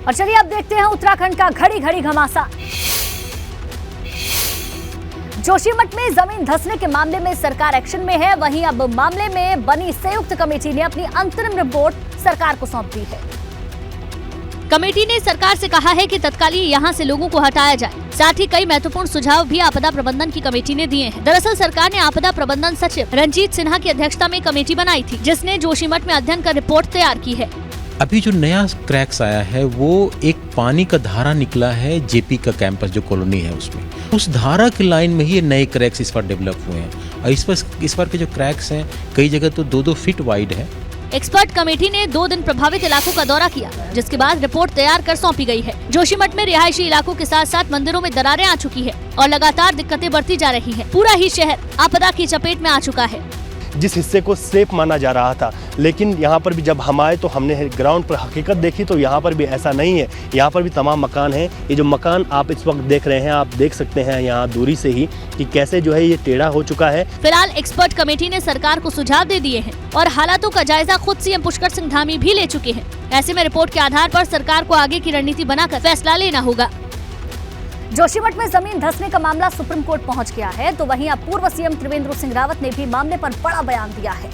और चलिए अब देखते हैं उत्तराखंड का घड़ी घड़ी घमासान। जोशीमठ में जमीन धंसने के मामले में सरकार एक्शन में है। वहीं अब मामले में बनी संयुक्त कमेटी ने अपनी अंतरिम रिपोर्ट सरकार को सौंप दी है। कमेटी ने सरकार से कहा है कि तत्कालीन यहां से लोगों को हटाया जाए। साथ ही कई महत्वपूर्ण सुझाव भी आपदा प्रबंधन की कमेटी ने दिए हैं। दरअसल सरकार ने आपदा प्रबंधन सचिव रंजीत सिन्हा की अध्यक्षता में कमेटी बनाई थी, जिसने जोशीमठ में अध्ययन कर रिपोर्ट तैयार की है। अभी जो नया क्रैक्स आया है वो एक पानी का धारा निकला है जेपी का कैंपस जो कॉलोनी है उसमें, उस धारा की लाइन में ही ये नए क्रैक्स इस बार डेवलप हुए हैं। और इस बार के जो क्रैक्स हैं कई जगह तो 2-2 फीट वाइड है। एक्सपर्ट कमेटी ने 2 दिन प्रभावित इलाकों का दौरा किया, जिसके बाद रिपोर्ट तैयार कर सौंपी गई है। जोशीमठ में रिहायशी इलाकों के साथ साथ मंदिरों में दरारें आ चुकी है और लगातार दिक्कतें बढ़ती जा रही है। पूरा ही शहर आपदा की चपेट में आ चुका है। जिस हिस्से को सेफ माना जा रहा था, लेकिन यहाँ पर भी जब हम आए तो हमने ग्राउंड पर हकीकत देखी तो यहाँ पर भी ऐसा नहीं है। यहाँ पर भी तमाम मकान हैं। ये जो मकान आप इस वक्त देख रहे हैं, आप देख सकते हैं यहाँ दूरी से ही कि कैसे जो है ये टेढ़ा हो चुका है। फिलहाल एक्सपर्ट कमेटी ने सरकार को सुझाव दे दिए हैं और हालातों का जायजा खुद सीएम पुष्कर सिंह धामी भी ले चुके हैं। ऐसे में रिपोर्ट के आधार पर सरकार को आगे की रणनीति बनाकर फैसला लेना होगा। जोशीमठ में जमीन धंसने का मामला सुप्रीम कोर्ट पहुंच गया है, तो वहीं अब पूर्व सीएम त्रिवेंद्र सिंह रावत ने भी मामले पर बड़ा बयान दिया है।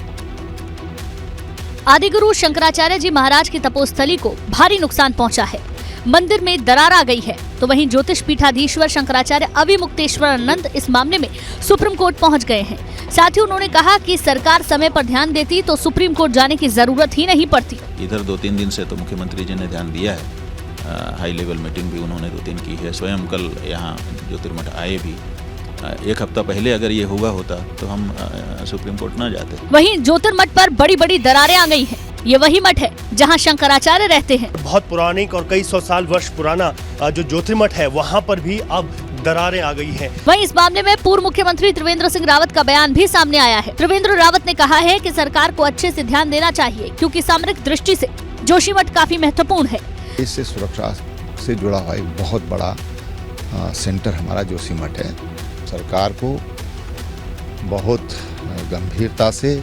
आदिगुरु शंकराचार्य जी महाराज की तपोस्थली को भारी नुकसान पहुंचा है। मंदिर में दरार आ गई है, तो वहीं ज्योतिष पीठाधीश्वर शंकराचार्य अविमुक्तेश्वरानंद इस मामले में सुप्रीम कोर्ट पहुंच गए हैं। साथ ही उन्होंने कहा कि सरकार समय पर ध्यान देती तो सुप्रीम कोर्ट जाने की जरूरत ही नहीं पड़ती। इधर 2-3 दिन से तो मुख्यमंत्री जी ने ध्यान दिया है। हाई लेवल मीटिंग भी उन्होंने 2-3 की है। स्वयं कल यहाँ ज्योतिर्मठ आए भी। 1 हफ्ता पहले अगर ये हुआ होता तो हम सुप्रीम कोर्ट ना जाते। वहीं ज्योतिर्मठ पर बड़ी बड़ी दरारें आ गई हैं। ये वही मठ है जहां शंकराचार्य रहते हैं। बहुत पौराणिक और कई 100 साल वर्ष पुराना जो ज्योतिर्मठ है वहाँ पर भी अब दरारें आ गई हैं। वहीं इस मामले में पूर्व मुख्यमंत्री त्रिवेंद्र सिंह रावत का बयान भी सामने आया है। त्रिवेंद्र रावत ने कहा है कि सरकार को अच्छे से ध्यान देना चाहिए, क्योंकि सामरिक दृष्टि से जोशीमठ काफी महत्वपूर्ण है। इससे सुरक्षा से जुड़ा हुआ एक बहुत बड़ा सेंटर हमारा जोशीमठ है। सरकार को बहुत गंभीरता से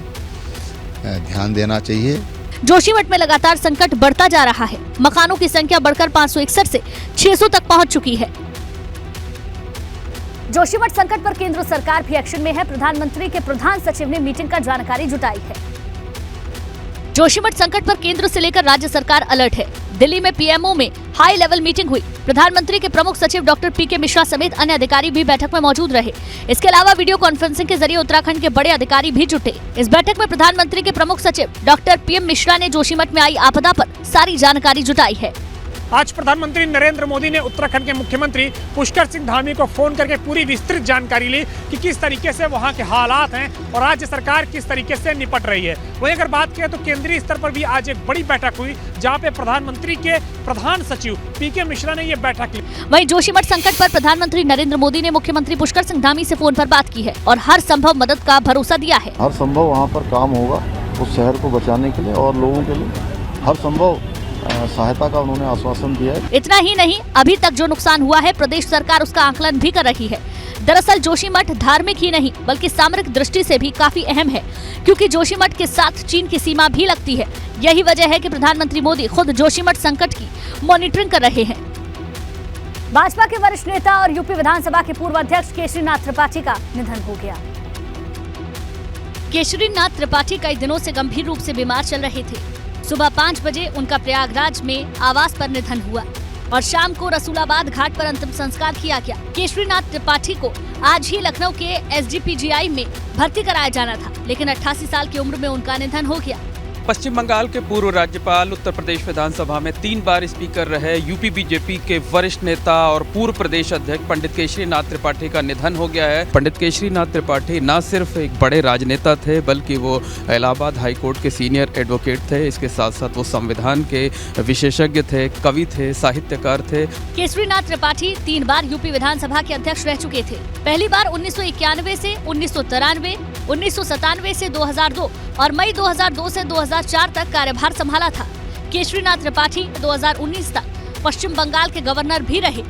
ध्यान देना चाहिए। जोशीमठ में लगातार संकट बढ़ता जा रहा है। मकानों की संख्या बढ़कर 561 से 600 तक पहुंच चुकी है। जोशीमठ संकट पर केंद्र सरकार भी एक्शन में है। प्रधानमंत्री के प्रधान सचिव ने मीटिंग कर जानकारी जुटाई है। जोशीमठ संकट पर केंद्र से लेकर राज्य सरकार अलर्ट है। दिल्ली में पीएमओ में हाई लेवल मीटिंग हुई। प्रधानमंत्री के प्रमुख सचिव डॉक्टर पीके मिश्रा समेत अन्य अधिकारी भी बैठक में मौजूद रहे। इसके अलावा वीडियो कॉन्फ्रेंसिंग के जरिए उत्तराखंड के बड़े अधिकारी भी जुटे। इस बैठक में प्रधानमंत्री के प्रमुख सचिव डॉक्टर पीएम मिश्रा ने जोशीमठ में आई आपदा पर सारी जानकारी जुटाई है। आज प्रधानमंत्री नरेंद्र मोदी ने उत्तराखंड के मुख्यमंत्री पुष्कर सिंह धामी को फोन करके पूरी विस्तृत जानकारी ली कि किस तरीके से वहां के हालात हैं और राज्य सरकार किस तरीके से निपट रही है। वहीं अगर बात करें तो केंद्रीय स्तर पर भी आज एक बड़ी बैठक हुई, जहां पे प्रधानमंत्री के प्रधान सचिव पीके मिश्रा ने ये बैठक ली। वहीं जोशीमठ संकट पर प्रधानमंत्री नरेंद्र मोदी ने मुख्यमंत्री पुष्कर सिंह धामी से फोन पर बात की है और हर संभव मदद का भरोसा दिया है। हर संभव वहाँ पर काम होगा उस शहर को बचाने के लिए और लोगों के लिए हर संभव सहायता का उन्होंने आश्वासन दिया है। इतना ही नहीं, अभी तक जो नुकसान हुआ है प्रदेश सरकार उसका आकलन भी कर रही है। दरअसल जोशीमठ धार्मिक ही नहीं बल्कि सामरिक दृष्टि से भी काफी अहम है, क्योंकि जोशीमठ के साथ चीन की सीमा भी लगती है। यही वजह है कि प्रधानमंत्री मोदी खुद जोशीमठ संकट की मॉनिटरिंग कर रहे हैं। भाजपा के वरिष्ठ नेता और यूपी विधानसभा के पूर्व अध्यक्ष केशरीनाथ त्रिपाठी का निधन हो गया। केशरीनाथ त्रिपाठी कई दिनों से गंभीर रूप से बीमार चल रहे थे। सुबह 5 बजे उनका प्रयागराज में आवास पर निधन हुआ और शाम को रसूलाबाद घाट पर अंतिम संस्कार किया गया। केशरीनाथ त्रिपाठी को आज ही लखनऊ के एसजीपीजीआई में भर्ती कराया जाना था, लेकिन 88 साल की उम्र में उनका निधन हो गया। पश्चिम बंगाल के पूर्व राज्यपाल, उत्तर प्रदेश विधानसभा में 3 बार स्पीकर रहे यूपी बीजेपी के वरिष्ठ नेता और पूर्व प्रदेश अध्यक्ष पंडित केशरीनाथ त्रिपाठी का निधन हो गया है। पंडित केशरीनाथ त्रिपाठी न सिर्फ एक बड़े राजनेता थे, बल्कि वो इलाहाबाद हाईकोर्ट के सीनियर एडवोकेट थे। इसके साथ साथ वो संविधान के विशेषज्ञ थे, कवि थे, साहित्यकार थे। केशरीनाथ त्रिपाठी 3 बार यूपी विधानसभा के अध्यक्ष रह चुके थे। पहली बार 1991 से 1993, 1997 से 2002 और मई 2002 से 2004 तक कार्यभार संभाला था। केशरीनाथ त्रिपाठी 2019 तक पश्चिम बंगाल के गवर्नर भी रहे।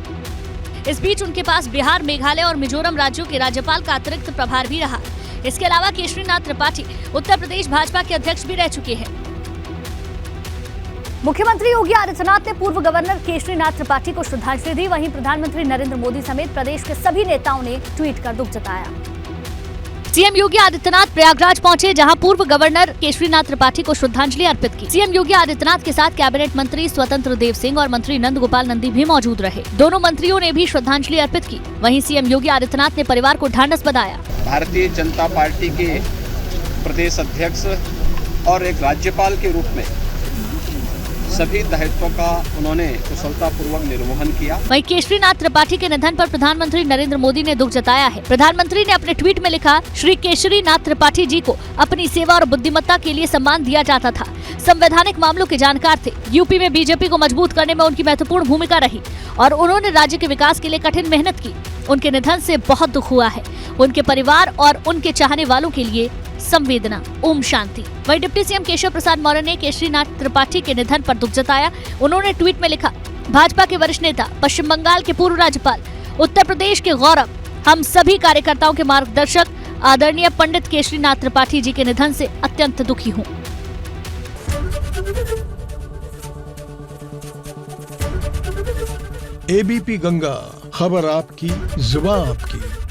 इस बीच उनके पास बिहार, मेघालय और मिजोरम राज्यों के राज्यपाल का अतिरिक्त प्रभार भी रहा। इसके अलावा केशरीनाथ त्रिपाठी उत्तर प्रदेश भाजपा के अध्यक्ष भी रह चुके हैं। मुख्यमंत्री योगी आदित्यनाथ ने पूर्व गवर्नर केशरीनाथ त्रिपाठी को श्रद्धांजलि दी। वहीं प्रधानमंत्री नरेंद्र मोदी समेत प्रदेश के सभी नेताओं ने ट्वीट कर दुख जताया। सीएम योगी आदित्यनाथ प्रयागराज पहुंचे, जहां पूर्व गवर्नर केशरीनाथ त्रिपाठी को श्रद्धांजलि अर्पित की। सीएम योगी आदित्यनाथ के साथ कैबिनेट मंत्री स्वतंत्र देव सिंह और मंत्री नंद गोपाल नंदी भी मौजूद रहे। दोनों मंत्रियों ने भी श्रद्धांजलि अर्पित की। वहीं सीएम योगी आदित्यनाथ ने परिवार को ढांढस बंधाया। भारतीय जनता पार्टी के प्रदेश अध्यक्ष और एक राज्यपाल के रूप में सभी दायित्वों का उन्होंने कुशलतापूर्वक निर्वहन किया। वहीं केशरीनाथ त्रिपाठी के निधन पर प्रधानमंत्री नरेंद्र मोदी ने दुख जताया है। प्रधानमंत्री ने अपने ट्वीट में लिखा, श्री केशरीनाथ त्रिपाठी जी को अपनी सेवा और बुद्धिमत्ता के लिए सम्मान दिया जाता था। संवैधानिक मामलों के जानकार थे। यूपी में बीजेपी को मजबूत करने में उनकी महत्वपूर्ण भूमिका रही और उन्होंने राज्य के विकास के लिए कठिन मेहनत की। उनके निधन से बहुत दुख हुआ है। उनके परिवार और उनके चाहने वालों के लिए संवेदना। ओम शांति। वहीं डिप्टी सीएम केशव प्रसाद मौर्य ने केशरीनाथ त्रिपाठी के निधन पर दुख जताया। उन्होंने ट्वीट में लिखा, भाजपा के वरिष्ठ नेता, पश्चिम बंगाल के पूर्व राज्यपाल, उत्तर प्रदेश के गौरव, हम सभी कार्यकर्ताओं के मार्गदर्शक आदरणीय पंडित केशरीनाथ त्रिपाठी जी के निधन से अत्यंत दुखी हूँ। एबीपी गंगा, खबर आपकी, जुबान आपकी।